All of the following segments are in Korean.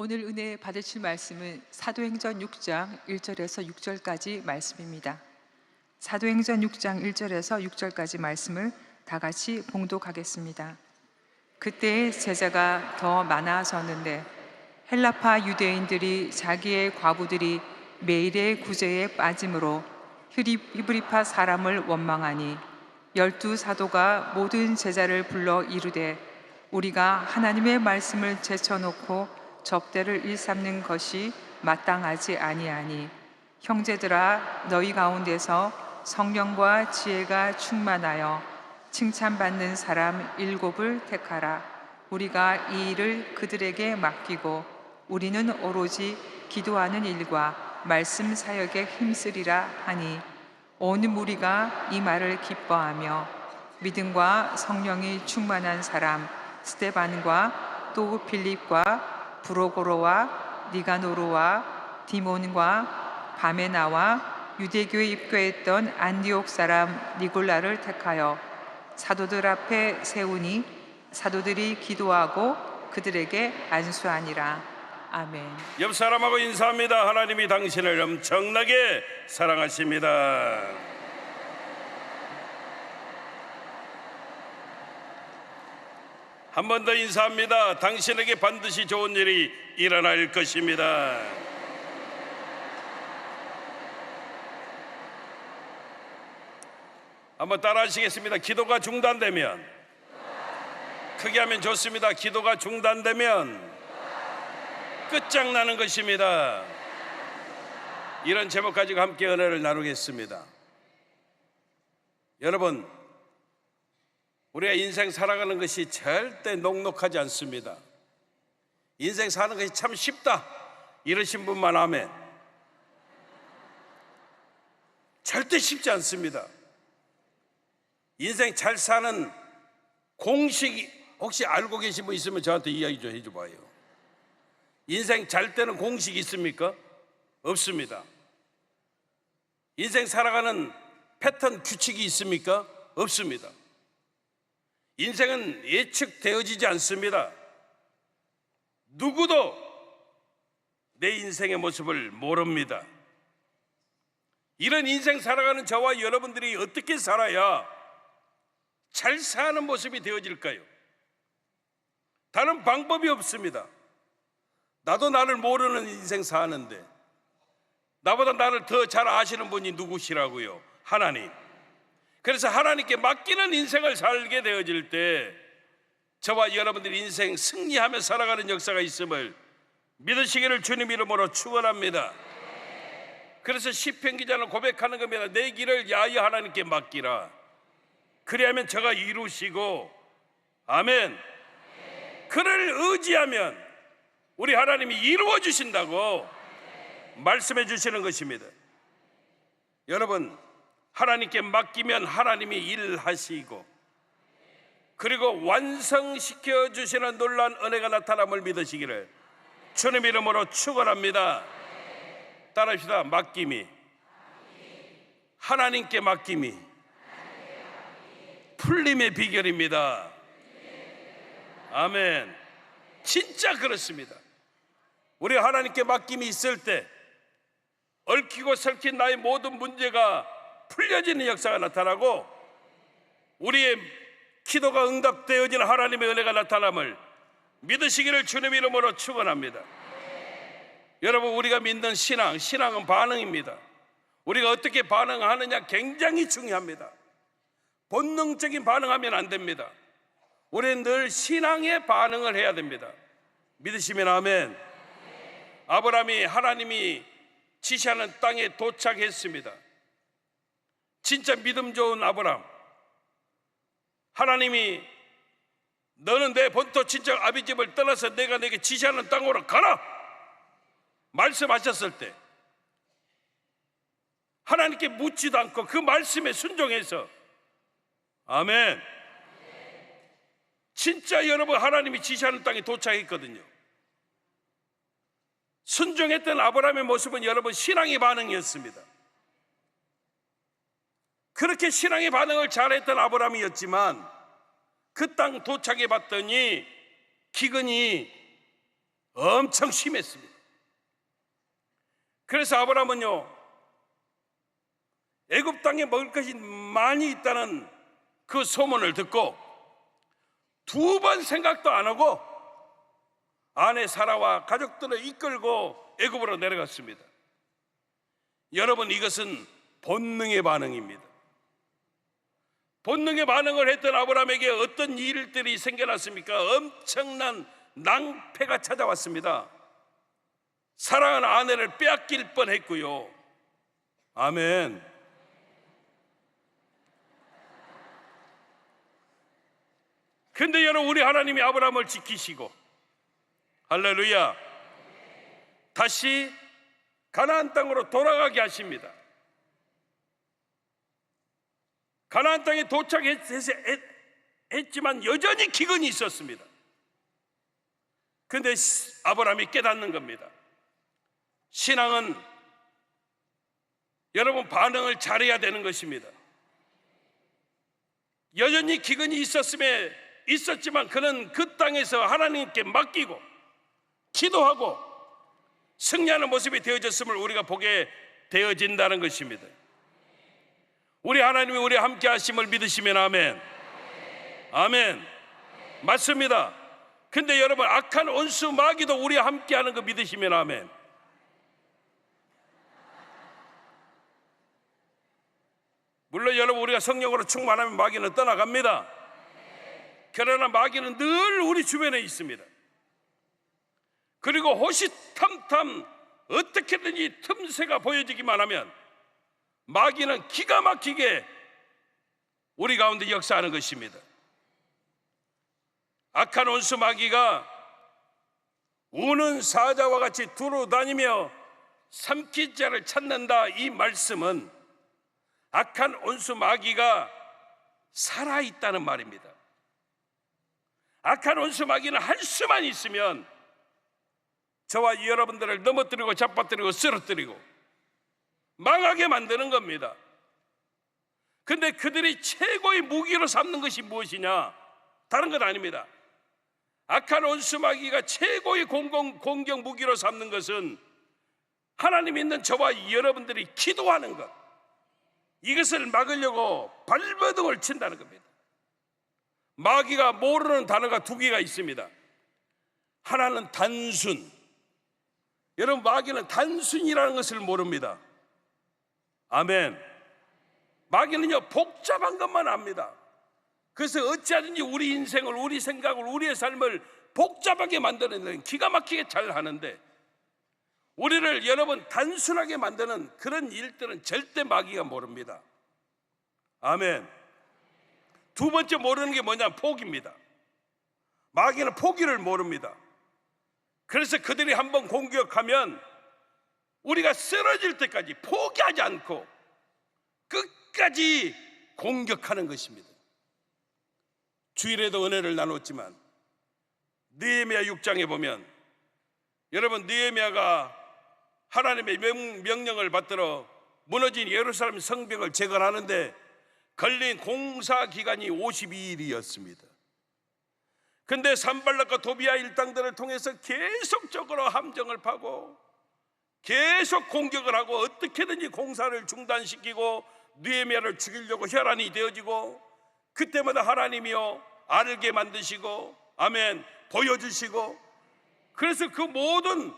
오늘 은혜 받으실 말씀은 사도행전 6장 1절에서 6절까지 말씀입니다. 사도행전 6장 1절에서 6절까지 말씀을 다 같이 봉독하겠습니다. 그때 제자가 더 많아졌는데 헬라파 유대인들이 자기의 과부들이 매일의 구제에 빠짐으로 히브리파 사람을 원망하니 12사도가 모든 제자를 불러 이르되 우리가 하나님의 말씀을 제쳐놓고 접대를 일삼는 것이 마땅하지 아니하니 형제들아 너희 가운데서 성령과 지혜가 충만하여 칭찬받는 사람 7을 택하라. 우리가 이 일을 그들에게 맡기고 우리는 오로지 기도하는 일과 말씀 사역에 힘쓰리라 하니 온 무리가 이 말을 기뻐하며 믿음과 성령이 충만한 사람 스데반과 또 빌립과 브로고로와 니가노르와 디몬과 바메나와 유대교에 입교했던 안디옥 사람 니골라를 택하여 사도들 앞에 세우니 사도들이 기도하고 그들에게 안수하니라. 아멘. 옆 사람하고 인사합니다. 하나님이 당신을 엄청나게 사랑하십니다. 한 번 더 인사합니다. 당신에게 반드시 좋은 일이 일어날 것입니다. 한번 따라 하시겠습니다. 기도가 중단되면, 크게 하면 좋습니다. 기도가 중단되면 끝장나는 것입니다. 이런 제목 가지고 함께 은혜를 나누겠습니다. 여러분, 우리가 인생 살아가는 것이 절대 녹록하지 않습니다. 인생 사는 것이 참 쉽다 이러신 분만 아멘. 절대 쉽지 않습니다. 인생 잘 사는 공식 혹시 알고 계신 분 있으면 저한테 이야기 좀 해줘봐요. 인생 잘 되는 공식 있습니까? 없습니다. 인생 살아가는 패턴 규칙이 있습니까? 없습니다. 인생은 예측되어지지 않습니다. 누구도 내 인생의 모습을 모릅니다. 이런 인생 살아가는 저와 여러분들이 어떻게 살아야 잘 사는 모습이 되어질까요? 다른 방법이 없습니다. 나도 나를 모르는 인생 사는데 나보다 나를 더 잘 아시는 분이 누구시라고요? 하나님. 그래서 하나님께 맡기는 인생을 살게 되어질 때 저와 여러분들이 인생 승리하며 살아가는 역사가 있음을 믿으시기를 주님 이름으로 축원합니다. 그래서 시편 기자는 고백하는 겁니다. 내 길을 야여 하나님께 맡기라. 그리하면 저가 이루시고, 아멘. 그를 의지하면 우리 하나님이 이루어 주신다고 말씀해 주시는 것입니다. 여러분, 하나님께 맡기면 하나님이 일하시고 그리고 완성시켜 주시는 놀라운 은혜가 나타남을 믿으시기를 주님 이름으로 축원합니다. 따라합시다. 맡김이, 하나님께 맡김이 풀림의 비결입니다. 아멘. 진짜 그렇습니다. 우리 하나님께 맡김이 있을 때 얽히고 설킨 나의 모든 문제가 풀려지는 역사가 나타나고 우리의 기도가 응답되어지는 하나님의 은혜가 나타남을 믿으시기를 주님 이름으로 축원합니다. 여러분, 우리가 믿는 신앙은 반응입니다. 우리가 어떻게 반응하느냐 굉장히 중요합니다. 본능적인 반응하면 안 됩니다. 우리는 늘 신앙의 반응을 해야 됩니다. 믿으시면 아멘. 아브라함이 하나님이 지시하는 땅에 도착했습니다. 진짜 믿음 좋은 아브라함. 하나님이 너는 내 본토 친척 아비집을 떠나서 내가 내게 지시하는 땅으로 가라 말씀하셨을 때 하나님께 묻지도 않고 그 말씀에 순종해서, 아멘. 진짜 여러분, 하나님이 지시하는 땅에 도착했거든요. 순종했던 아브라함의 모습은 여러분 신앙의 반응이었습니다. 그렇게 신앙의 반응을 잘했던 아브라함이었지만 그 땅 도착해 봤더니 기근이 엄청 심했습니다. 그래서 아브라함은요, 애굽 땅에 먹을 것이 많이 있다는 그 소문을 듣고 2번 생각도 안 하고 아내 사라와 가족들을 이끌고 애굽으로 내려갔습니다. 여러분, 이것은 본능의 반응입니다. 본능의 반응을 했던 아브라함에게 어떤 일들이 생겨났습니까? 엄청난 낭패가 찾아왔습니다. 사랑하는 아내를 빼앗길 뻔했고요. 아멘. 근데 여러분, 우리 하나님이 아브라함을 지키시고 할렐루야, 다시 가나안 땅으로 돌아가게 하십니다. 가나안 땅에 도착했지만 여전히 기근이 있었습니다. 근데 아브라함이 깨닫는 겁니다. 신앙은 여러분, 반응을 잘해야 되는 것입니다. 여전히 기근이 있었지만 그는 그 땅에서 하나님께 맡기고 기도하고 승리하는 모습이 되어졌음을 우리가 보게 되어진다는 것입니다. 우리 하나님이 우리와 함께 하심을 믿으시면 아멘. 아멘. 맞습니다. 근데 여러분, 악한 원수 마귀도 우리와 함께 하는 거 믿으시면 아멘. 물론 여러분, 우리가 성령으로 충만하면 마귀는 떠나갑니다. 그러나 마귀는 늘 우리 주변에 있습니다. 그리고 호시탐탐 어떻게든지 틈새가 보여지기만 하면 마귀는 기가 막히게 우리 가운데 역사하는 것입니다. 악한 원수 마귀가 우는 사자와 같이 두루 다니며 삼킬 자를 찾는다, 이 말씀은 악한 원수 마귀가 살아있다는 말입니다. 악한 원수 마귀는 할 수만 있으면 저와 여러분들을 넘어뜨리고 잡아뜨리고 쓰러뜨리고 망하게 만드는 겁니다. 근데 그들이 최고의 무기로 삼는 것이 무엇이냐? 다른 건 아닙니다. 악한 원수 마귀가 최고의 공격 무기로 삼는 것은 하나님 믿는 저와 여러분들이 기도하는 것, 이것을 막으려고 발버둥을 친다는 겁니다. 마귀가 모르는 단어가 2개가 있습니다. 하나는 단순. 여러분, 마귀는 단순이라는 것을 모릅니다. 아멘. 마귀는요, 복잡한 것만 압니다. 그래서 어찌하든지 우리 인생을, 우리 생각을, 우리의 삶을 복잡하게 만드는, 기가 막히게 잘 하는데, 우리를 여러분 단순하게 만드는 그런 일들은 절대 마귀가 모릅니다. 아멘. 2번째 모르는 게 뭐냐? 포기입니다. 마귀는 포기를 모릅니다. 그래서 그들이 한번 공격하면 우리가 쓰러질 때까지 포기하지 않고 끝까지 공격하는 것입니다. 주일에도 은혜를 나눴지만 느헤미야 6장에 보면 여러분, 느헤미야가 하나님의 명령을 받들어 무너진 예루살렘 성벽을 재건하는데 걸린 공사 기간이 52일이었습니다. 근데 산발락과 도비야 일당들을 통해서 계속적으로 함정을 파고 계속 공격을 하고 어떻게든지 공사를 중단시키고 느헤미야를 죽이려고 혈안이 되어지고, 그때마다 하나님이요 알게 만드시고, 아멘, 보여주시고, 그래서 그 모든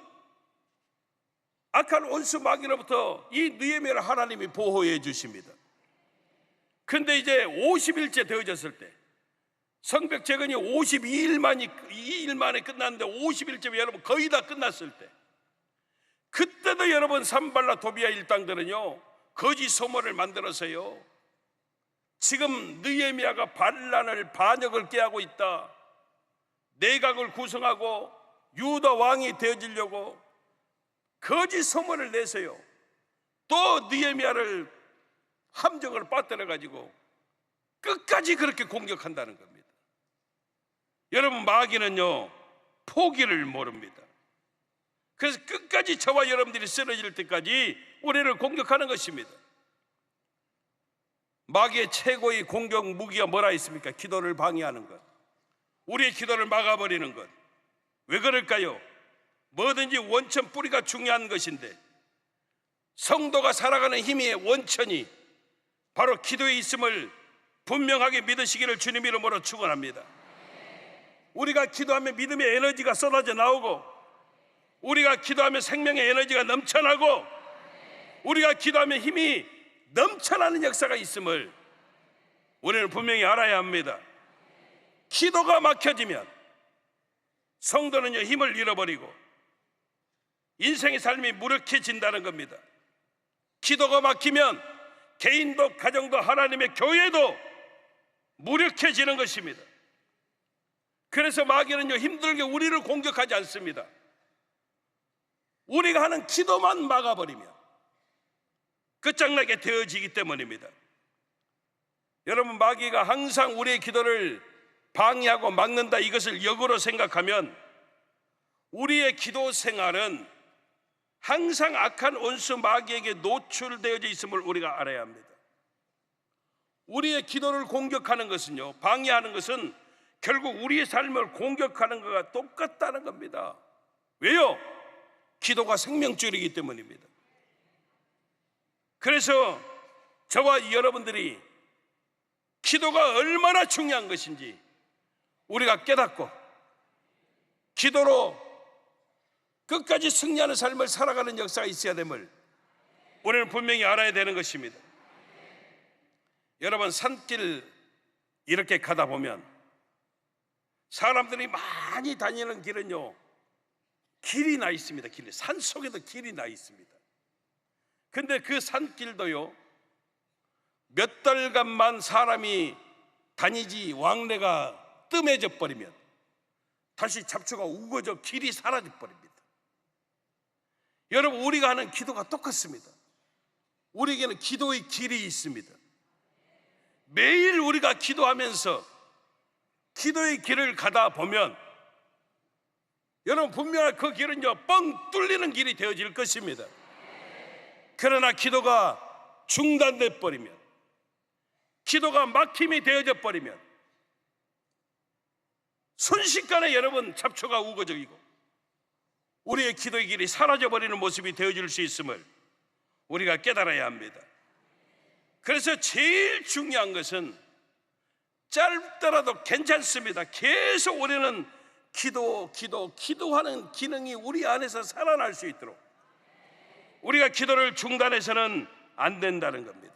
악한 원수 마귀로부터 이 느헤미야를 하나님이 보호해 주십니다. 근데 이제 50일째 되어졌을 때, 성벽 재건이 52일 만에 끝났는데 50일째 여러분 거의 다 끝났을 때, 그때도 여러분 산발락 도비야 일당들은요 거짓 소문을 만들어서요, 지금 느헤미야가 반역을 깨하고 있다, 내각을 구성하고 유다 왕이 되어지려고 거짓 소문을 내서요, 또 느헤미야를 함정을 빠뜨려 가지고 끝까지 그렇게 공격한다는 겁니다. 여러분, 마귀는요 포기를 모릅니다. 그래서 끝까지 저와 여러분들이 쓰러질 때까지 우리를 공격하는 것입니다. 마귀의 최고의 공격 무기가 뭐라 있습니까? 기도를 방해하는 것, 우리의 기도를 막아버리는 것. 왜 그럴까요? 뭐든지 원천 뿌리가 중요한 것인데 성도가 살아가는 힘의 원천이 바로 기도에 있음을 분명하게 믿으시기를 주님 이름으로 축원합니다. 우리가 기도하면 믿음의 에너지가 쏟아져 나오고, 우리가 기도하면 생명의 에너지가 넘쳐나고, 우리가 기도하면 힘이 넘쳐나는 역사가 있음을 우리는 분명히 알아야 합니다. 기도가 막혀지면 성도는요 힘을 잃어버리고 인생의 삶이 무력해진다는 겁니다. 기도가 막히면 개인도 가정도 하나님의 교회도 무력해지는 것입니다. 그래서 마귀는요 힘들게 우리를 공격하지 않습니다. 우리가 하는 기도만 막아버리면 끝장나게 되어지기 때문입니다. 여러분, 마귀가 항상 우리의 기도를 방해하고 막는다, 이것을 역으로 생각하면 우리의 기도 생활은 항상 악한 원수 마귀에게 노출되어져 있음을 우리가 알아야 합니다. 우리의 기도를 공격하는 것은요, 방해하는 것은 결국 우리의 삶을 공격하는 것과 똑같다는 겁니다. 왜요? 기도가 생명줄이기 때문입니다. 그래서 저와 여러분들이 기도가 얼마나 중요한 것인지 우리가 깨닫고 기도로 끝까지 승리하는 삶을 살아가는 역사가 있어야 됨을 우리는 분명히 알아야 되는 것입니다. 여러분, 산길 이렇게 가다 보면 사람들이 많이 다니는 길은요 길이 나 있습니다. 길이, 산 속에도 길이 나 있습니다. 근데 그 산길도요 몇 달간만 사람이 다니지 왕래가 뜸해져 버리면 다시 잡초가 우거져 길이 사라져 버립니다. 여러분, 우리가 하는 기도가 똑같습니다. 우리에게는 기도의 길이 있습니다. 매일 우리가 기도하면서 기도의 길을 가다 보면 여러분 분명히 그 길은요 뻥 뚫리는 길이 되어질 것입니다. 그러나 기도가 중단돼 버리면, 기도가 막힘이 되어져 버리면 순식간에 여러분 잡초가 우거져지고 우리의 기도의 길이 사라져버리는 모습이 되어질 수 있음을 우리가 깨달아야 합니다. 그래서 제일 중요한 것은 짧더라도 괜찮습니다. 계속 우리는 기도하는 기능이 우리 안에서 살아날 수 있도록 우리가 기도를 중단해서는 안 된다는 겁니다.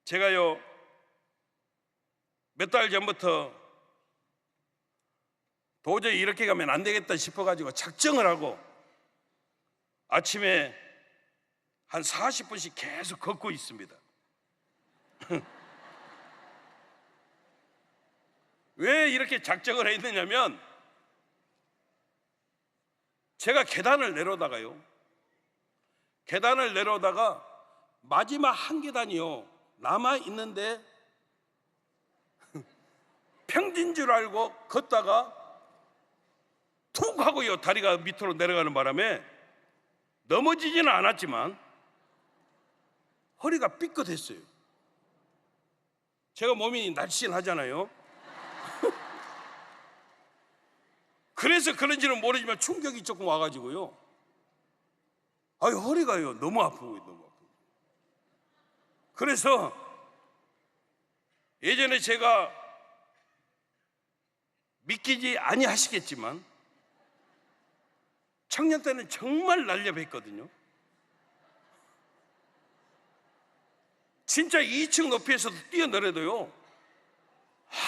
제가요 몇 달 전부터 도저히 이렇게 가면 안 되겠다 싶어가지고 작정을 하고 아침에 한 40분씩 계속 걷고 있습니다. 왜 이렇게 작정을 했느냐면 제가 계단을 내려다가 마지막 한 계단이요 남아 있는데 평지인 줄 알고 걷다가 툭 하고요 다리가 밑으로 내려가는 바람에 넘어지지는 않았지만 허리가 삐끗했어요. 제가 몸이 날씬하잖아요. 그래서 그런지는 모르지만 충격이 조금 와가지고요 허리가요 너무 아프고 그래서 예전에 제가 믿기지 아니하시겠지만 청년 때는 정말 날렵했거든요. 진짜 2층 높이에서도 뛰어내려도요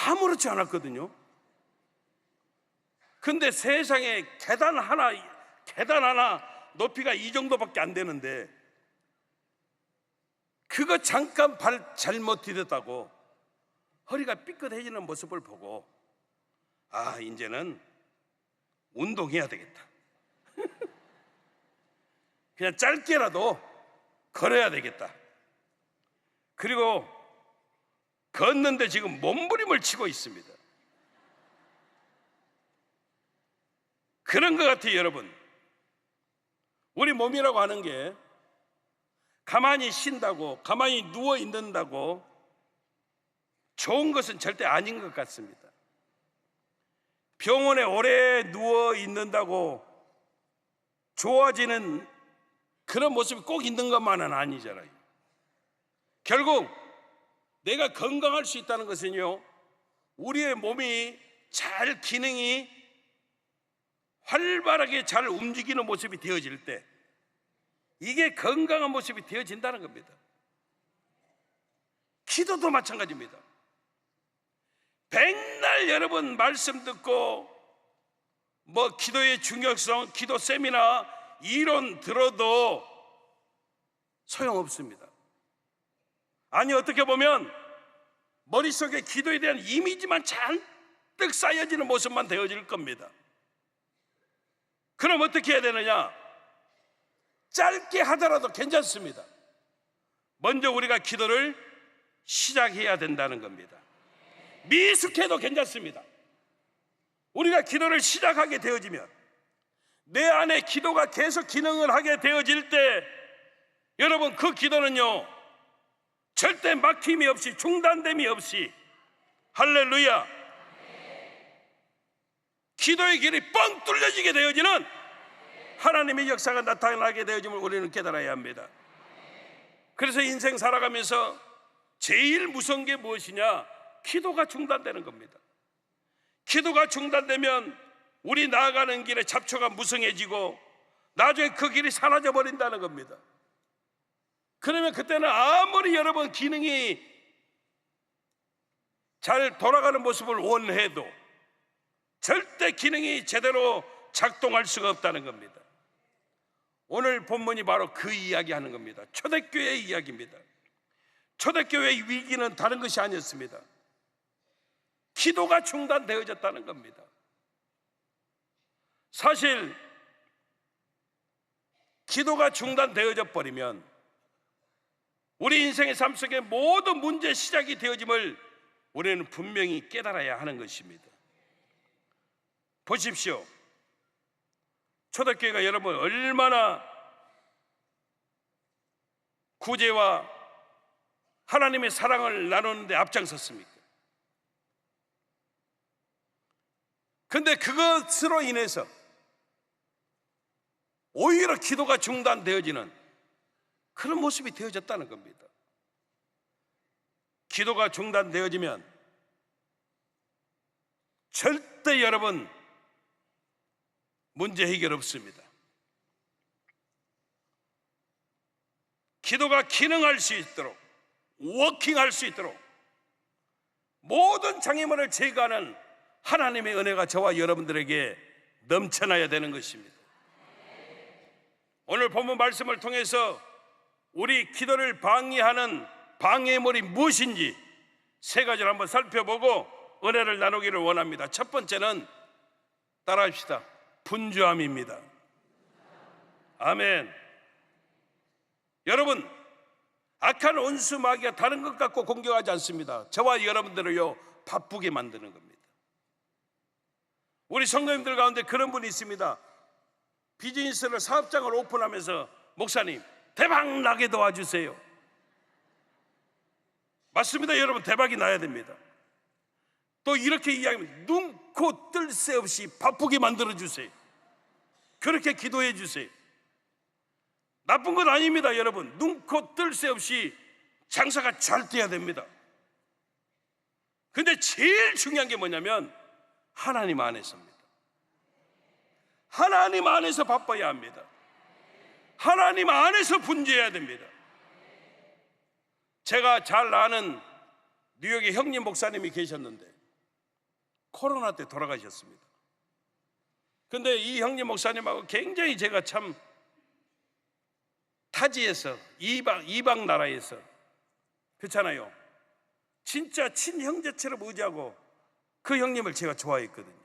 아무렇지 않았거든요. 근데 세상에 계단 하나 높이가 이 정도밖에 안 되는데 그거 잠깐 발 잘못 디뎠다고 허리가 삐끗해지는 모습을 보고 이제는 운동해야 되겠다. 그냥 짧게라도 걸어야 되겠다. 그리고 걷는데 지금 몸부림을 치고 있습니다. 그런 것 같아요. 여러분, 우리 몸이라고 하는 게 가만히 쉰다고, 가만히 누워 있는다고 좋은 것은 절대 아닌 것 같습니다. 병원에 오래 누워 있는다고 좋아지는 그런 모습이 꼭 있는 것만은 아니잖아요. 결국 내가 건강할 수 있다는 것은요, 우리의 몸이 잘 기능이 활발하게 잘 움직이는 모습이 되어질 때, 이게 건강한 모습이 되어진다는 겁니다. 기도도 마찬가지입니다. 백날 여러분 말씀 듣고 뭐 기도의 중요성, 기도 세미나 이론 들어도 소용없습니다. 아니, 어떻게 보면 머릿속에 기도에 대한 이미지만 잔뜩 쌓여지는 모습만 되어질 겁니다. 그럼 어떻게 해야 되느냐? 짧게 하더라도 괜찮습니다. 먼저 우리가 기도를 시작해야 된다는 겁니다. 미숙해도 괜찮습니다. 우리가 기도를 시작하게 되어지면, 내 안에 기도가 계속 기능을 하게 되어질 때, 여러분, 그 기도는요 절대 막힘이 없이, 중단됨이 없이, 할렐루야, 기도의 길이 뻥 뚫려지게 되어지는 하나님의 역사가 나타나게 되어짐을 우리는 깨달아야 합니다. 그래서 인생 살아가면서 제일 무서운 게 무엇이냐? 기도가 중단되는 겁니다. 기도가 중단되면 우리 나아가는 길에 잡초가 무성해지고 나중에 그 길이 사라져 버린다는 겁니다. 그러면 그때는 아무리 여러분 기능이 잘 돌아가는 모습을 원해도 절대 기능이 제대로 작동할 수가 없다는 겁니다. 오늘 본문이 바로 그 이야기하는 겁니다. 초대교회의 이야기입니다. 초대교회의 위기는 다른 것이 아니었습니다. 기도가 중단되어졌다는 겁니다. 사실 기도가 중단되어져 버리면 우리 인생의 삶 속에 모든 문제의 시작이 되어짐을 우리는 분명히 깨달아야 하는 것입니다. 보십시오. 초대교회가 여러분 얼마나 구제와 하나님의 사랑을 나누는데 앞장섰습니까? 근데 그것으로 인해서 오히려 기도가 중단되어지는 그런 모습이 되어졌다는 겁니다. 기도가 중단되어지면 절대 여러분 문제 해결 없습니다. 기도가 기능할 수 있도록, 워킹할 수 있도록 모든 장애물을 제거하는 하나님의 은혜가 저와 여러분들에게 넘쳐나야 되는 것입니다. 오늘 본문 말씀을 통해서 우리 기도를 방해하는 방해물이 무엇인지 세 가지를 한번 살펴보고 은혜를 나누기를 원합니다. 첫 번째는 따라합시다. 분주함입니다. 아멘. 여러분, 악한 원수 마귀가 다른 것 갖고 공격하지 않습니다. 저와 여러분들을요 바쁘게 만드는 겁니다. 우리 성도님들 가운데 그런 분이 있습니다. 비즈니스를, 사업장을 오픈하면서 목사님 대박 나게 도와주세요. 맞습니다. 여러분, 대박이 나야 됩니다. 또 이렇게 이야기하면 눈, 코, 뜰 새 없이 바쁘게 만들어주세요. 그렇게 기도해 주세요. 나쁜 건 아닙니다. 여러분, 눈, 코, 뜰 새 없이 장사가 잘 돼야 됩니다. 근데 제일 중요한 게 뭐냐면 하나님 안에서입니다. 하나님 안에서 바빠야 합니다. 하나님 안에서 분주해야 됩니다. 제가 잘 아는 뉴욕에 형님 목사님이 계셨는데 코로나 때 돌아가셨습니다. 근데 이 형님 목사님하고 굉장히 제가 참 타지에서 이방 나라에서, 그렇잖아요, 진짜 친형제처럼 의지하고 그 형님을 제가 좋아했거든요.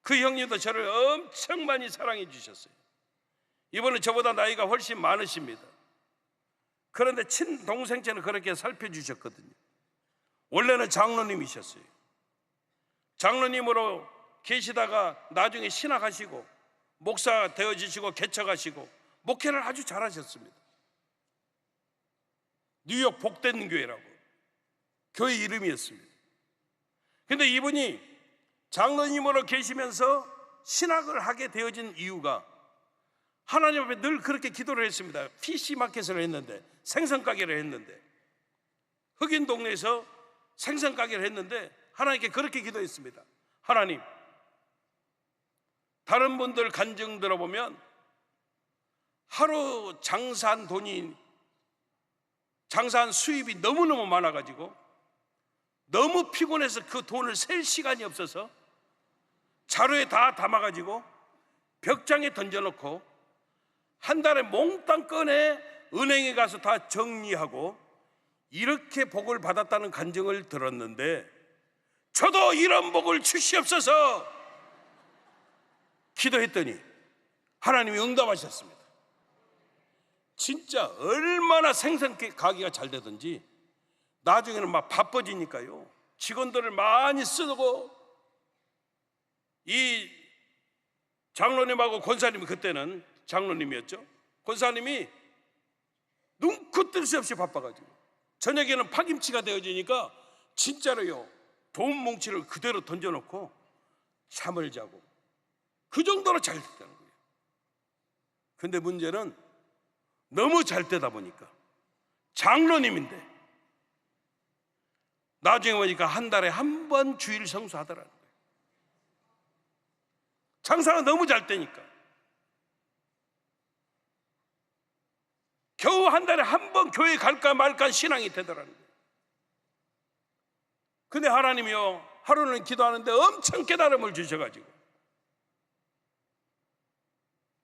그 형님도 저를 엄청 많이 사랑해 주셨어요. 이번에 저보다 나이가 훨씬 많으십니다. 그런데 친동생처럼 그렇게 살펴주셨거든요. 원래는 장로님이셨어요. 장로님으로 계시다가 나중에 신학하시고 목사 되어지시고 개척하시고 목회를 아주 잘하셨습니다. 뉴욕 복된 교회라고 교회 이름이었습니다. 근데 이분이 장로님으로 계시면서 신학을 하게 되어진 이유가 하나님 앞에 늘 그렇게 기도를 했습니다. PC마켓을 했는데, 생선가게를 했는데, 흑인 동네에서 생선가게를 했는데 하나님께 그렇게 기도했습니다. 하나님, 다른 분들 간증 들어보면 하루 장사한 수입이 너무너무 많아가지고 너무 피곤해서 그 돈을 셀 시간이 없어서 자루에 다 담아가지고 벽장에 던져놓고 한 달에 몽땅 꺼내 은행에 가서 다 정리하고 이렇게 복을 받았다는 간증을 들었는데, 저도 이런 복을 주시옵소서 기도했더니 하나님이 응답하셨습니다. 진짜 얼마나 생선 가게가 잘 되든지 나중에는 막 바빠지니까요, 직원들을 많이 쓰고, 이 장로님하고 권사님이, 그때는 장로님이었죠, 권사님이 눈코 뜰 새 없이 바빠가지고 저녁에는 파김치가 되어지니까 진짜로요, 돈 뭉치를 그대로 던져놓고 잠을 자고, 그 정도로 잘 됐다는 거예요. 근데 문제는 너무 잘 되다 보니까 장로님인데 나중에 보니까 한 달에 한 번 주일 성수하더라는 거예요. 장사가 너무 잘 되니까 겨우 한 달에 한 번 교회 갈까 말까 신앙이 되더라는 거예요. 근데 하나님이요, 하루는 기도하는데 엄청 깨달음을 주셔가지고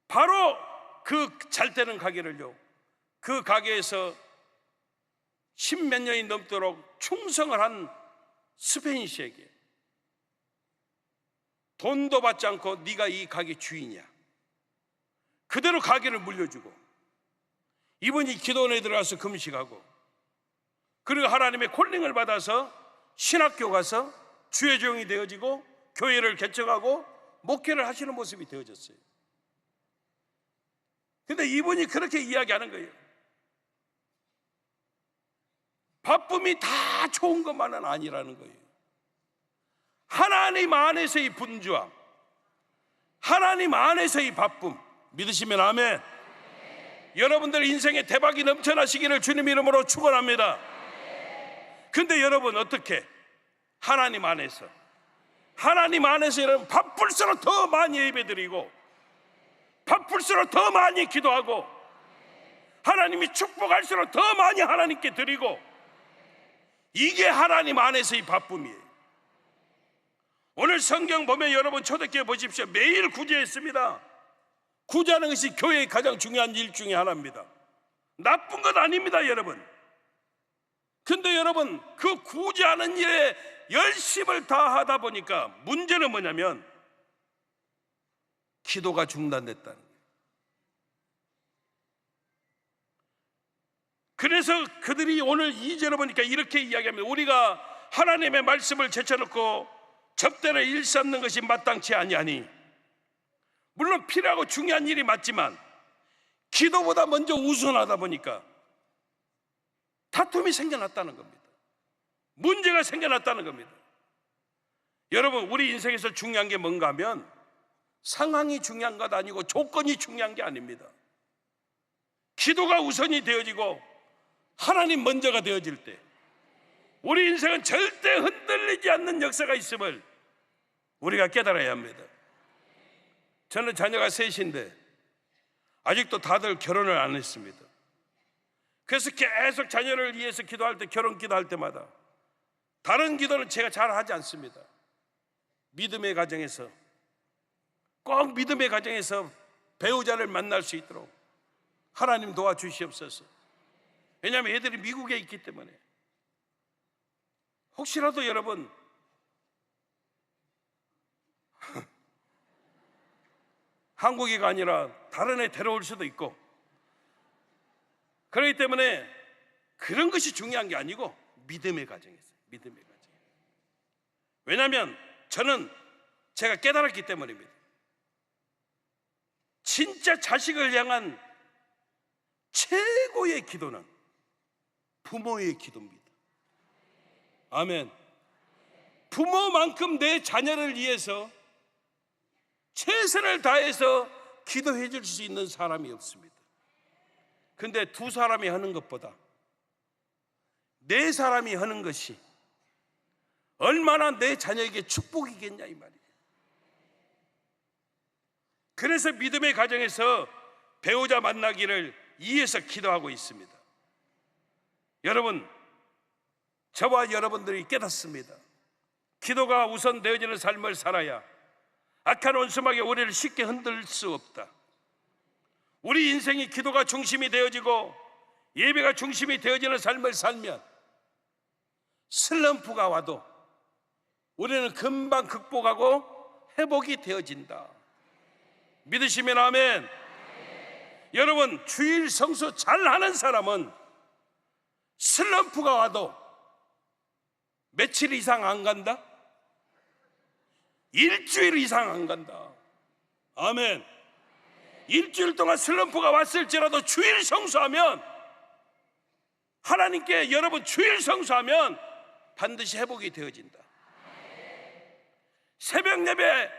바로 그 잘 되는 가게를요, 그 가게에서 10몇 년이 넘도록 충성을 한 스페인 씨에게 돈도 받지 않고 네가 이 가게 주인이야, 그대로 가게를 물려주고, 이분이 기도원에 들어가서 금식하고, 그리고 하나님의 콜링을 받아서 신학교 가서 주의 종이 되어지고 교회를 개척하고 목회를 하시는 모습이 되어졌어요. 근데 이분이 그렇게 이야기하는 거예요. 바쁨이 다 좋은 것만은 아니라는 거예요. 하나님 안에서의 분주함, 하나님 안에서의 바쁨, 믿으시면 아멘. 여러분들 인생에 대박이 넘쳐나시기를 주님 이름으로 축원합니다. 근데 여러분 어떻게 하나님 안에서 여러분 바쁠수록 더 많이 예배드리고 바쁠수록 더 많이 기도하고 하나님이 축복할수록 더 많이 하나님께 드리고, 이게 하나님 안에서의 바쁨이에요. 오늘 성경 보면 여러분 초대교회 보십시오. 매일 구제했습니다. 구제하는 것이 교회의 가장 중요한 일 중에 하나입니다. 나쁜 것 아닙니다, 여러분. 근데 여러분 그 구제하는 일에 열심을 다하다 보니까 문제는 뭐냐면 기도가 중단됐다는 거예요. 그래서 그들이 오늘 2절을 보니까 이렇게 이야기합니다. 우리가 하나님의 말씀을 제쳐놓고 접대를 일삼는 것이 마땅치 아니하니, 물론 필요하고 중요한 일이 맞지만 기도보다 먼저 우선하다 보니까 다툼이 생겨났다는 겁니다. 문제가 생겨났다는 겁니다. 여러분, 우리 인생에서 중요한 게 뭔가 하면 상황이 중요한 것 아니고 조건이 중요한 게 아닙니다. 기도가 우선이 되어지고 하나님 먼저가 되어질 때 우리 인생은 절대 흔들리지 않는 역사가 있음을 우리가 깨달아야 합니다. 저는 자녀가 셋인데 아직도 다들 결혼을 안 했습니다. 그래서 계속 자녀를 위해서 기도할 때, 결혼 기도할 때마다 다른 기도는 제가 잘 하지 않습니다. 믿음의 가정에서, 꼭 믿음의 가정에서 배우자를 만날 수 있도록 하나님 도와주시옵소서. 왜냐하면 애들이 미국에 있기 때문에. 혹시라도 여러분 한국이가 아니라 다른 애 데려올 수도 있고, 그렇기 때문에 그런 것이 중요한 게 아니고 믿음의 가정에서, 믿음의 가정. 왜냐하면 저는 제가 깨달았기 때문입니다. 진짜 자식을 향한 최고의 기도는 부모의 기도입니다. 아멘. 부모만큼 내 자녀를 위해서 최선을 다해서 기도해 줄 수 있는 사람이 없습니다. 근데 두 사람이 하는 것보다 네 사람이 하는 것이 얼마나 내 자녀에게 축복이겠냐 이 말이에요. 그래서 믿음의 가정에서 배우자 만나기를 위해서 기도하고 있습니다. 여러분, 저와 여러분들이 깨닫습니다. 기도가 우선되어지는 삶을 살아야 악한 원수막에 우리를 쉽게 흔들 수 없다. 우리 인생이 기도가 중심이 되어지고 예배가 중심이 되어지는 삶을 살면 슬럼프가 와도 우리는 금방 극복하고 회복이 되어진다. 믿으시면 아멘. 여러분, 주일 성수 잘하는 사람은 슬럼프가 와도 며칠 이상 안 간다? 일주일 이상 안 간다. 아멘. 일주일 동안 슬럼프가 왔을지라도 주일 성수하면, 하나님께 여러분 주일 성수하면 반드시 회복이 되어진다. 새벽 예배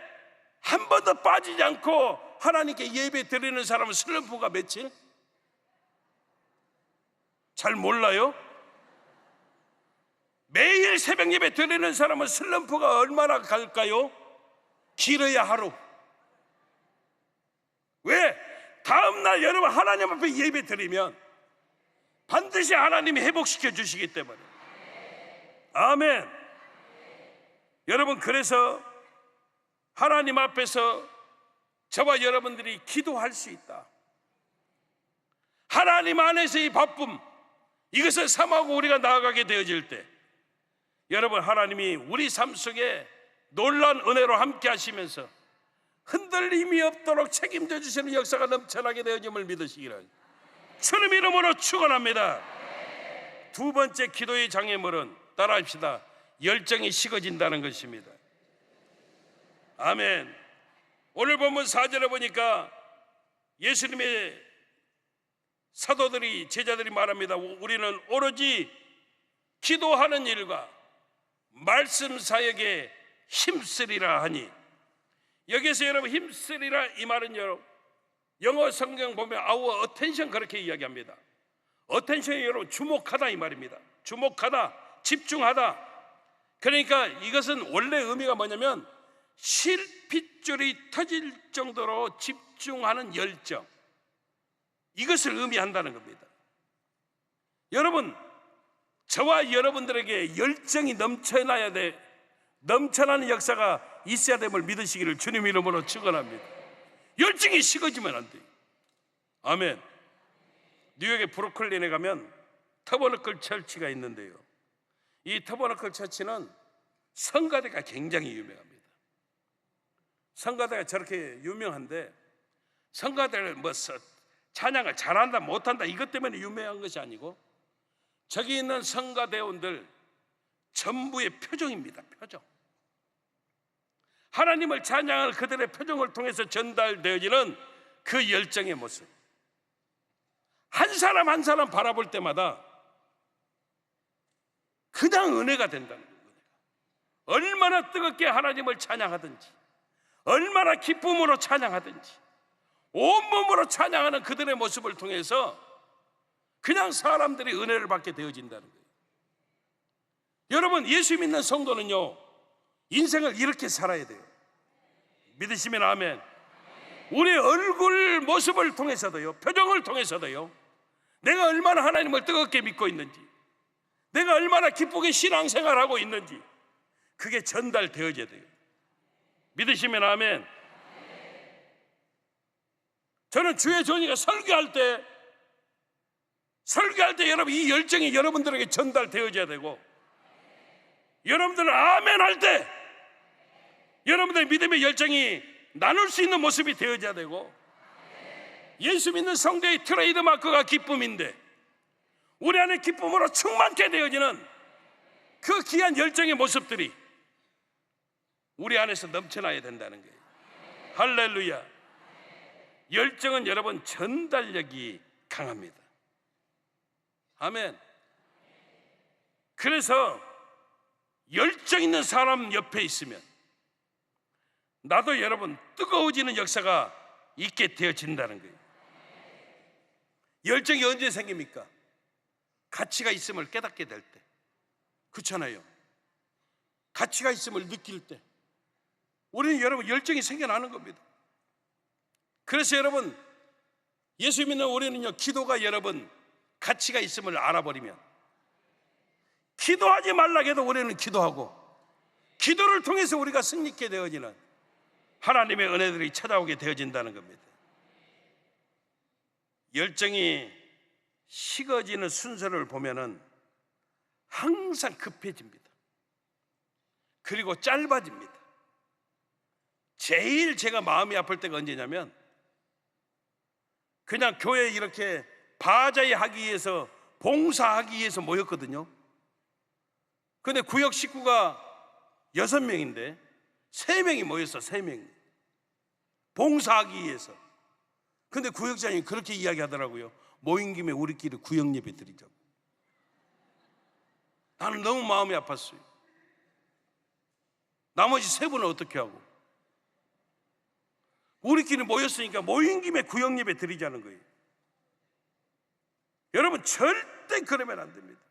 한 번도 빠지지 않고 하나님께 예배 드리는 사람은 슬럼프가 며칠? 잘 몰라요? 매일 새벽 예배 드리는 사람은 슬럼프가 얼마나 갈까요? 길어야 하루. 왜? 다음날 여러분 하나님 앞에 예배 드리면 반드시 하나님이 회복시켜 주시기 때문에. 아멘. 여러분, 그래서 하나님 앞에서 저와 여러분들이 기도할 수 있다. 하나님 안에서의 바쁨, 이것을 삼하고 우리가 나아가게 되어질 때 여러분, 하나님이 우리 삶 속에 놀라운 은혜로 함께 하시면서 흔들림이 없도록 책임져 주시는 역사가 넘쳐나게 되어짐을 믿으시기를 주님 이름으로 축원합니다. 두 번째 기도의 장애물은 따라합시다. 열정이 식어진다는 것입니다. 아멘. 오늘 본문 4절에 보니까 예수님의 사도들이, 제자들이 말합니다. 우리는 오로지 기도하는 일과 말씀 사역에 힘쓰리라 하니, 여기서 여러분 힘쓰리라 이 말은 여러분 영어 성경 보면 our attention 그렇게 이야기합니다. attention이 여러분 주목하다 이 말입니다. 주목하다, 집중하다. 그러니까 이것은 원래 의미가 뭐냐면 실핏줄이 터질 정도로 집중하는 열정, 이것을 의미한다는 겁니다. 여러분, 저와 여러분들에게 열정이 넘쳐나야 돼, 넘쳐나는 역사가 있어야 됨을 믿으시기를 주님 이름으로 축원합니다. 열정이 식어지면 안 돼요. 아멘. 뉴욕의 브루클린에 가면 터버너클 처치가 있는데요, 이 터버너클 처치는 성가대가 굉장히 유명합니다. 성가대가 저렇게 유명한데, 성가대를 뭐 찬양을 잘한다 못한다 이것 때문에 유명한 것이 아니고, 저기 있는 성가대원들 전부의 표정입니다. 표정. 하나님을 찬양하는 그들의 표정을 통해서 전달되어지는 그 열정의 모습, 한 사람 한 사람 바라볼 때마다 그냥 은혜가 된다는 거예요. 얼마나 뜨겁게 하나님을 찬양하든지, 얼마나 기쁨으로 찬양하든지, 온몸으로 찬양하는 그들의 모습을 통해서 그냥 사람들이 은혜를 받게 되어진다는 거예요. 여러분, 예수 믿는 성도는요, 인생을 이렇게 살아야 돼요. 믿으시면 아멘. 우리 얼굴 모습을 통해서도요, 표정을 통해서도요, 내가 얼마나 하나님을 뜨겁게 믿고 있는지, 내가 얼마나 기쁘게 신앙생활하고 있는지 그게 전달되어져야 돼요. 믿으시면 아멘. 저는 주의 종이가 설교할 때 여러분 이 열정이 여러분들에게 전달되어져야 되고, 여러분들은 아멘 할 때 여러분들의 믿음의 열정이 나눌 수 있는 모습이 되어져야 되고, 예수 믿는 성도의 트레이드 마크가 기쁨인데 우리 안에 기쁨으로 충만케 되어지는 그 귀한 열정의 모습들이 우리 안에서 넘쳐나야 된다는 거예요. 할렐루야. 열정은 여러분 전달력이 강합니다. 아멘. 그래서 열정 있는 사람 옆에 있으면 나도 여러분 뜨거워지는 역사가 있게 되어진다는 거예요. 열정이 언제 생깁니까? 가치가 있음을 깨닫게 될 때. 그렇잖아요. 가치가 있음을 느낄 때 우리는 여러분 열정이 생겨나는 겁니다. 그래서 여러분 예수 믿는 우리는요, 기도가 여러분 가치가 있음을 알아버리면 기도하지 말라고 해도 우리는 기도하고, 기도를 통해서 우리가 승리케 되어지는 하나님의 은혜들이 찾아오게 되어진다는 겁니다. 열정이 식어지는 순서를 보면은 항상 급해집니다. 그리고 짧아집니다. 제일 제가 마음이 아플 때가 언제냐면, 그냥 교회에 이렇게 바자회 하기 위해서, 봉사하기 위해서 모였거든요. 근데 구역 식구가 6명인데 3명이 모였어. 3명이 봉사하기 위해서. 근데 구역장이 그렇게 이야기하더라고요. 모인 김에 우리끼리 구역 예배 드리자고. 나는 너무 마음이 아팠어요. 나머지 3분은 어떻게 하고? 우리끼리 모였으니까 모인 김에 구역 예배 드리자는 거예요. 여러분 절대 그러면 안 됩니다.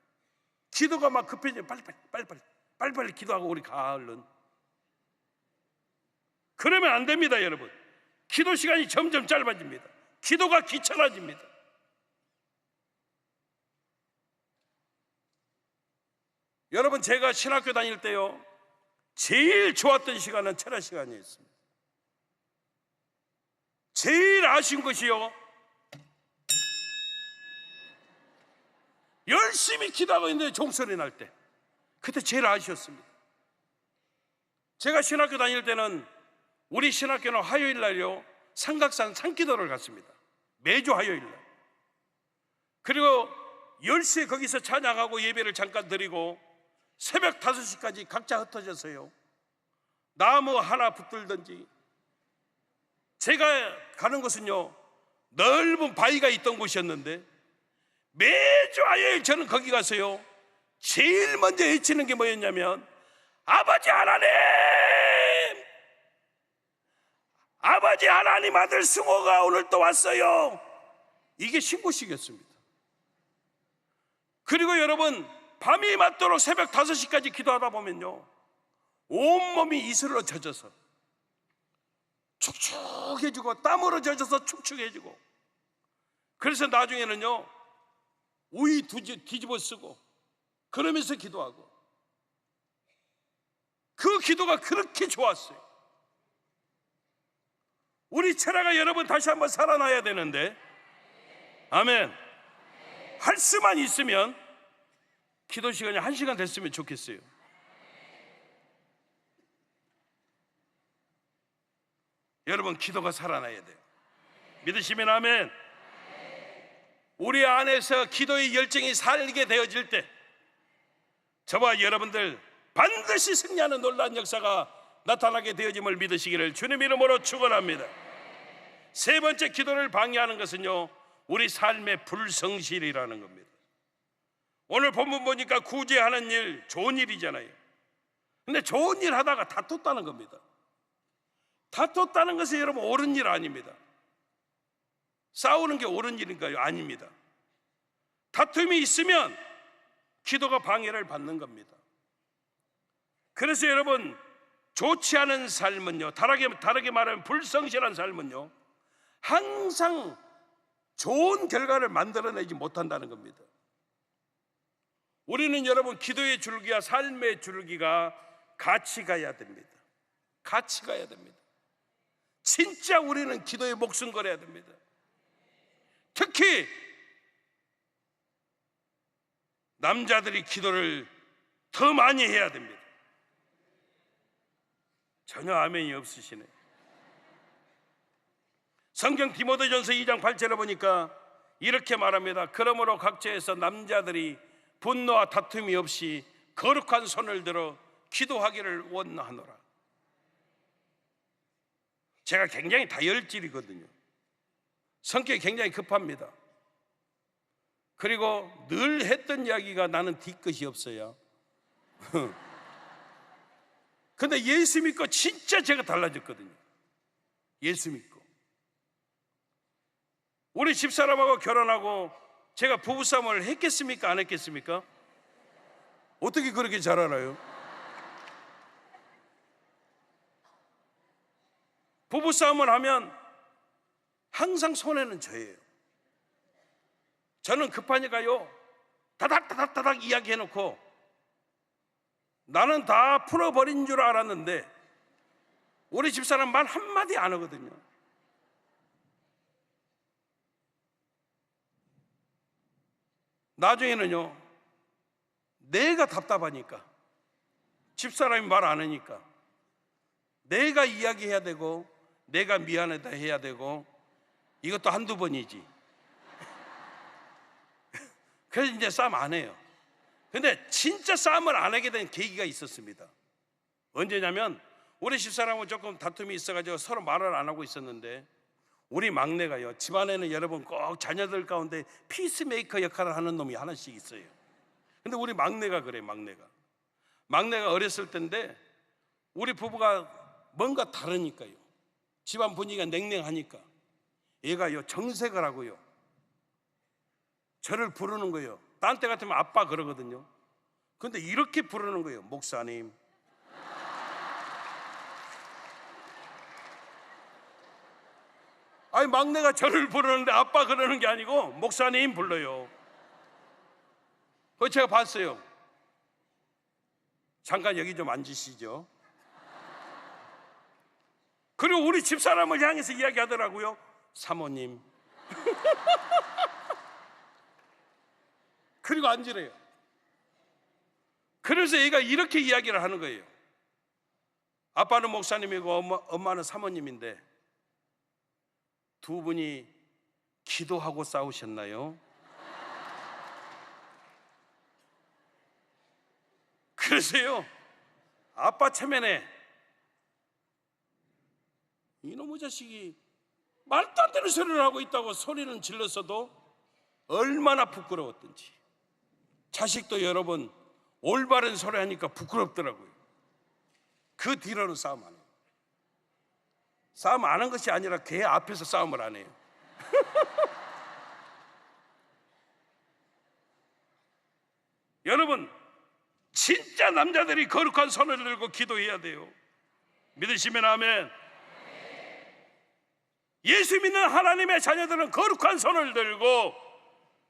기도가 막 급해지면 빨리빨리 기도하고 우리 가 얼른. 그러면 안 됩니다. 여러분 기도 시간이 점점 짧아집니다. 기도가 귀찮아집니다. 여러분 제가 신학교 다닐 때요, 제일 좋았던 시간은 철야 시간이었습니다. 제일 아쉬운 것이요, 열심히 기도하고 있는데 종소리 날 때, 그때 제일 아쉬웠습니다. 제가 신학교 다닐 때는 우리 신학교는 화요일 날요 삼각산 산기도를 갔습니다. 매주 화요일 날. 그리고 10시에 거기서 찬양하고 예배를 잠깐 드리고 새벽 5시까지 각자 흩어져서요 나무 하나 붙들든지, 제가 가는 곳은요 넓은 바위가 있던 곳이었는데 매주 화요일 저는 거기 가서요 제일 먼저 외치는 게 뭐였냐면, 아버지 하나님, 아버지 하나님 아들 승호가 오늘 또 왔어요. 이게 신고식이었습니다. 그리고 여러분 밤이 맞도록 새벽 5시까지 기도하다 보면요 온몸이 이슬로 젖어서 축축해지고 땀으로 젖어서 축축해지고, 그래서 나중에는요 우유 뒤집어 쓰고 그러면서 기도하고, 그 기도가 그렇게 좋았어요. 우리 철야가 여러분 다시 한번 살아나야 되는데, 아멘. 할 수만 있으면 기도 시간이 1시간 됐으면 좋겠어요. 여러분 기도가 살아나야 돼요. 믿으시면 아멘. 우리 안에서 기도의 열정이 살게 되어질 때 저와 여러분들 반드시 승리하는 놀라운 역사가 나타나게 되어짐을 믿으시기를 주님 이름으로 축원합니다. 세 번째 기도를 방해하는 것은요 우리 삶의 불성실이라는 겁니다. 오늘 본문 보니까 구제하는 일, 좋은 일이잖아요. 근데 좋은 일 하다가 다퉜다는 겁니다. 다퉜다는 것은 여러분 옳은 일 아닙니다. 싸우는 게 옳은 일인가요? 아닙니다. 다툼이 있으면 기도가 방해를 받는 겁니다. 그래서 여러분 좋지 않은 삶은요, 다르게 말하면 불성실한 삶은요 항상 좋은 결과를 만들어내지 못한다는 겁니다. 우리는 여러분 기도의 줄기와 삶의 줄기가 같이 가야 됩니다. 같이 가야 됩니다. 진짜 우리는 기도에 목숨 걸어야 됩니다. 특히 남자들이 기도를 더 많이 해야 됩니다. 전혀 아멘이 없으시네. 성경 디모데전서 2장 8절에 보니까 이렇게 말합니다. 그러므로 각처에서 남자들이 분노와 다툼이 없이 거룩한 손을 들어 기도하기를 원하노라. 제가 굉장히 다혈질이거든요. 성격이 굉장히 급합니다. 그리고 늘 했던 이야기가 나는 뒤끝이 없어요. 근데 예수 믿고 진짜 제가 달라졌거든요. 예수 믿고. 우리 집사람하고 결혼하고 제가 부부싸움을 했겠습니까? 안 했겠습니까? 어떻게 그렇게 잘 알아요? 부부싸움을 하면 항상 손해는 저예요. 저는 급하니까요, 다닥다닥다닥 이야기해놓고 나는 다 풀어버린 줄 알았는데 우리 집사람 말 한마디 안 하거든요. 나중에는요, 내가 답답하니까, 집사람이 말 안 하니까 내가 이야기해야 되고 내가 미안하다 해야 되고, 이것도 한두 번이지. 그래서 이제 싸움 안 해요. 근데 진짜 싸움을 안 하게 된 계기가 있었습니다. 언제냐면 우리 집사람은 조금 다툼이 있어가지고 서로 말을 안 하고 있었는데, 우리 막내가요, 집안에는 여러분 꼭 자녀들 가운데 피스메이커 역할을 하는 놈이 하나씩 있어요. 근데 우리 막내가 그래요. 막내가 어렸을 때인데 우리 부부가 뭔가 다르니까요, 집안 분위기가 냉랭하니까 얘가요 정색을 하고요, 저를 부르는 거예요. 딴 때 같으면 아빠 그러거든요. 근데 이렇게 부르는 거예요. 목사님. 아니, 막내가 저를 부르는데 아빠 그러는 게 아니고 목사님 불러요. 그거 제가 봤어요. 잠깐 여기 좀 앉으시죠. 그리고 우리 집사람을 향해서 이야기하더라고요. 사모님. 그리고 앉으래요. 그래서 얘가 이렇게 이야기를 하는 거예요. 아빠는 목사님이고 엄마는 사모님인데 두 분이 기도하고 싸우셨나요? 그래서요, 아빠 체면에 이놈의 자식이 말도 안 되는 소리를 하고 있다고 소리는 질렀어도 얼마나 부끄러웠던지. 자식도 여러분 올바른 소리 하니까 부끄럽더라고요. 그 뒤로는 싸움 안 해요. 싸움 안 한 것이 아니라 걔 앞에서 싸움을 안 해요. 여러분, 진짜 남자들이 거룩한 손을 들고 기도해야 돼요. 믿으시면 아멘. 예수 믿는 하나님의 자녀들은 거룩한 손을 들고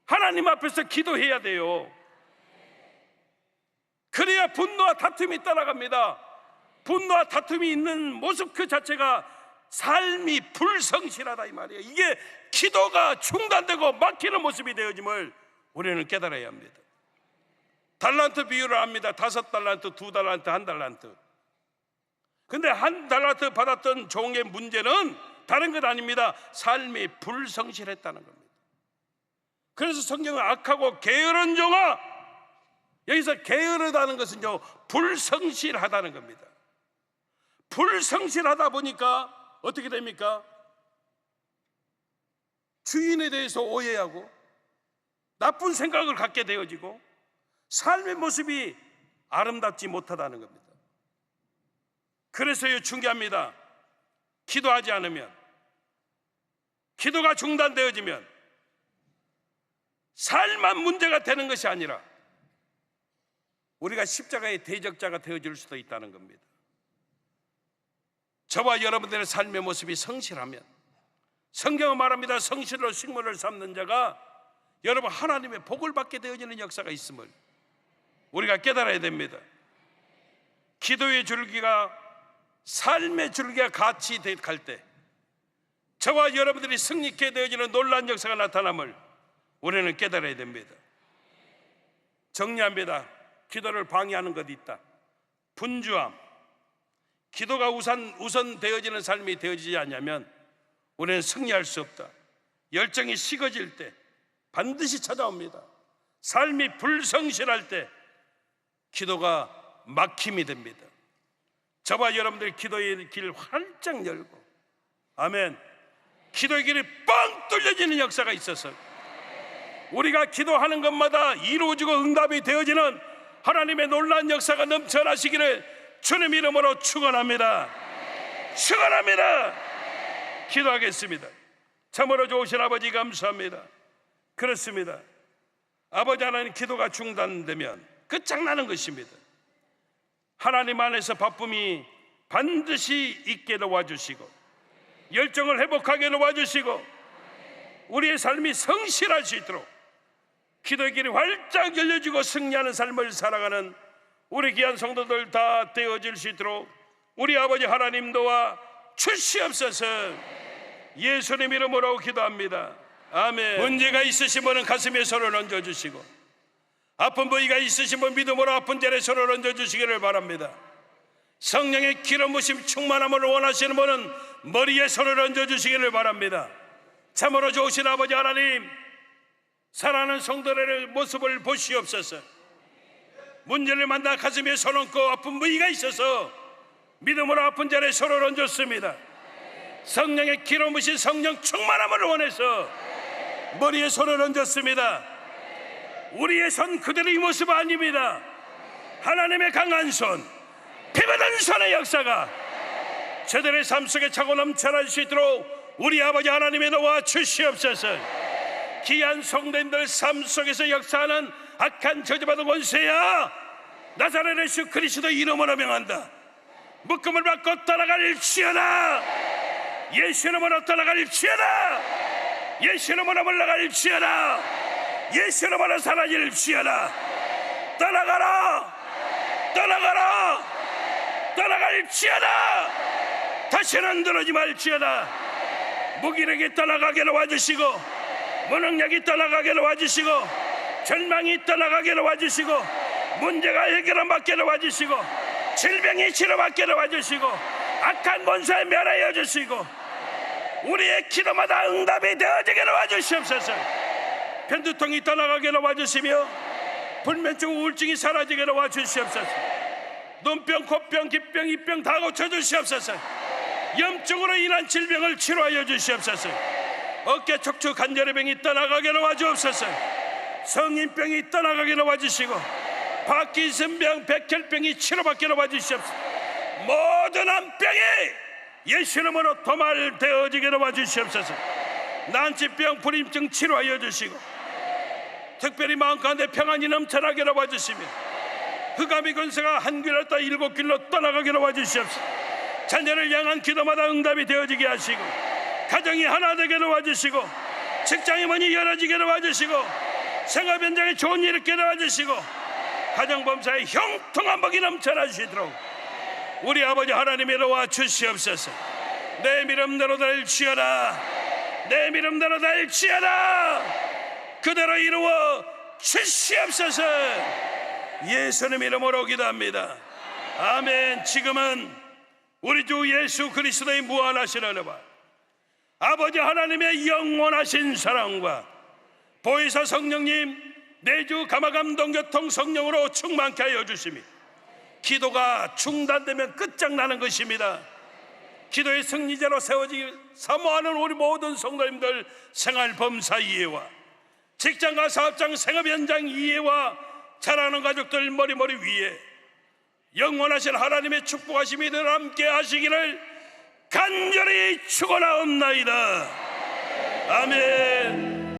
하나님 앞에서 기도해야 돼요. 그래야 분노와 다툼이 따라갑니다. 분노와 다툼이 있는 모습 그 자체가 삶이 불성실하다 이 말이에요. 이게 기도가 중단되고 막히는 모습이 되어짐을 우리는 깨달아야 합니다. 달란트 비율을 압니다. 5달란트, 2달란트, 1달란트. 근데 1달란트 받았던 종의 문제는 다른 것 아닙니다. 삶이 불성실했다는 겁니다. 그래서 성경은 악하고 게으른 종아, 여기서 게으르다는 것은요, 불성실하다는 겁니다. 불성실하다 보니까 어떻게 됩니까? 주인에 대해서 오해하고 나쁜 생각을 갖게 되어지고 삶의 모습이 아름답지 못하다는 겁니다. 그래서요, 중요합니다. 기도하지 않으면, 기도가 중단되어지면 삶만 문제가 되는 것이 아니라 우리가 십자가의 대적자가 되어질 수도 있다는 겁니다. 저와 여러분들의 삶의 모습이 성실하면, 성경은 말합니다. 성실로 식물을 삶는 자가 여러분 하나님의 복을 받게 되어지는 역사가 있음을 우리가 깨달아야 됩니다. 기도의 줄기가 삶의 줄기가 같이 갈 때 저와 여러분들이 승리케 되어지는 놀라운 역사가 나타남을 우리는 깨달아야 됩니다. 정리합니다. 기도를 방해하는 것이 있다. 분주함. 기도가 우선 되어지는 삶이 되어지지 않으면 우리는 승리할 수 없다. 열정이 식어질 때 반드시 찾아옵니다. 삶이 불성실할 때 기도가 막힘이 됩니다. 저와 여러분들 기도의 길 활짝 열고, 아멘, 기도의 길이 뻥 뚫려지는 역사가 있어서 우리가 기도하는 것마다 이루어지고 응답이 되어지는 하나님의 놀라운 역사가 넘쳐나시기를 주님 이름으로 축원합니다. 축원합니다. 기도하겠습니다. 참으로 좋으신 아버지 감사합니다. 그렇습니다. 아버지 하나님, 기도가 중단되면 끝장나는 것입니다. 하나님 안에서 바쁨이 반드시 있게 도와주시고 열정을 회복하게 도와주시고 우리의 삶이 성실할 수 있도록 기도의 길이 활짝 열려지고 승리하는 삶을 살아가는 우리 귀한 성도들 다 되어질 수 있도록 우리 아버지 하나님 도와 주시옵소서. 예수님 이름으로 기도합니다. 아멘. 문제가 있으신 분은 가슴에 손을 얹어주시고 아픈 부위가 있으신 분 믿음으로 아픈 자리에 손을 얹어주시기를 바랍니다. 성령의 기름 부심 충만함을 원하시는 분은 머리에 손을 얹어주시기를 바랍니다. 참으로 좋으신 아버지 하나님, 사랑하는 성도들의 모습을 보시옵소서. 문제를 만나 가슴에 손 얹고 아픈 부위가 있어서 믿음으로 아픈 자리에 손을 얹었습니다. 성령의 기름 부신 성령 충만함을 원해서 머리에 손을 얹었습니다. 우리의 손 그대로 이 모습 아닙니다. 하나님의 강한 손, 피받은 손의 역사가 저들의 삶 속에 차고 넘쳐날 수 있도록 우리 아버지 하나님의 도와 주시옵소서. 귀한 성도님들 삶 속에서 역사하는 악한 저주받은 권세야, 나사렛 예수 그리스도 이름으로 명한다. 묶음을 받고 떠나갈지어다. 예수 이름으로 떠나갈지어다. 예수 이름으로 물러갈지어다. 예수 이름으로 사라질지어다. 떠나가라, 떠나가라, 떠나갈지어다. 다시는 들어오지 말지어다. 무기력이 떠나가게 도와주시고 무능력이 떠나가게 도와주시고 절망이 떠나가게 도와주시고 문제가 해결받게 도와주시고 질병이 치료받게 도와주시고 악한 권세에 멸하여 주시고 우리의 기도마다 응답이 되어지게 도와주시옵소서. 편두통이 떠나가게 도와주시며 불면증 우울증이 사라지게 도와주시옵소서. 눈병, 코병, 기병, 입병 다 고쳐주시옵소서. 염증으로 인한 질병을 치료하여 주시옵소서. 어깨 척추 관절병이 떠나가게 도와주옵소서. 성인병이 떠나가게 도와주시고 파킨슨병, 백혈병이 치료받게 도와주시옵소서. 모든 암병이 예수 이름으로 도말되어지게 도와주시옵소서. 난치병, 불임증 치료하여 주시고 특별히 마음 가운데 평안이 넘쳐나게 도와주시며 흑암의 권세가 한 길로 떠 일곱 길로 떠나가게 도와주시옵소서. 자녀를 향한 기도마다 응답이 되어지게 하시고 가정이 하나 되게 도와주시고 직장의 문이 열어지게 도와주시고 생활 현장에 좋은 일 있게 도와주시고 가정범사에 형통한 복이 넘쳐나시도록 우리 아버지 하나님의 도와 주시옵소서. 내 믿음대로 될지어다. 내 믿음대로 될지어다. 그대로 이루어 주시옵소서. 예수님 이름으로 기도합니다. 아멘. 지금은 우리 주 예수 그리스도의 무한하신 은혜와 아버지 하나님의 영원하신 사랑과 보혜사 성령님 내주 감화감동교통 성령으로 충만케 하여 주시며 기도가 중단되면 끝장나는 것입니다. 기도의 승리자로 세워지기 사모하는 우리 모든 성도님들 생활 범사 이해와 직장과 사업장 생업 현장 이해와 자라는 가족들 머리머리 위에 영원하신 하나님의 축복하심이 늘 함께 하시기를 간절히 축원하옵나이다. 아멘.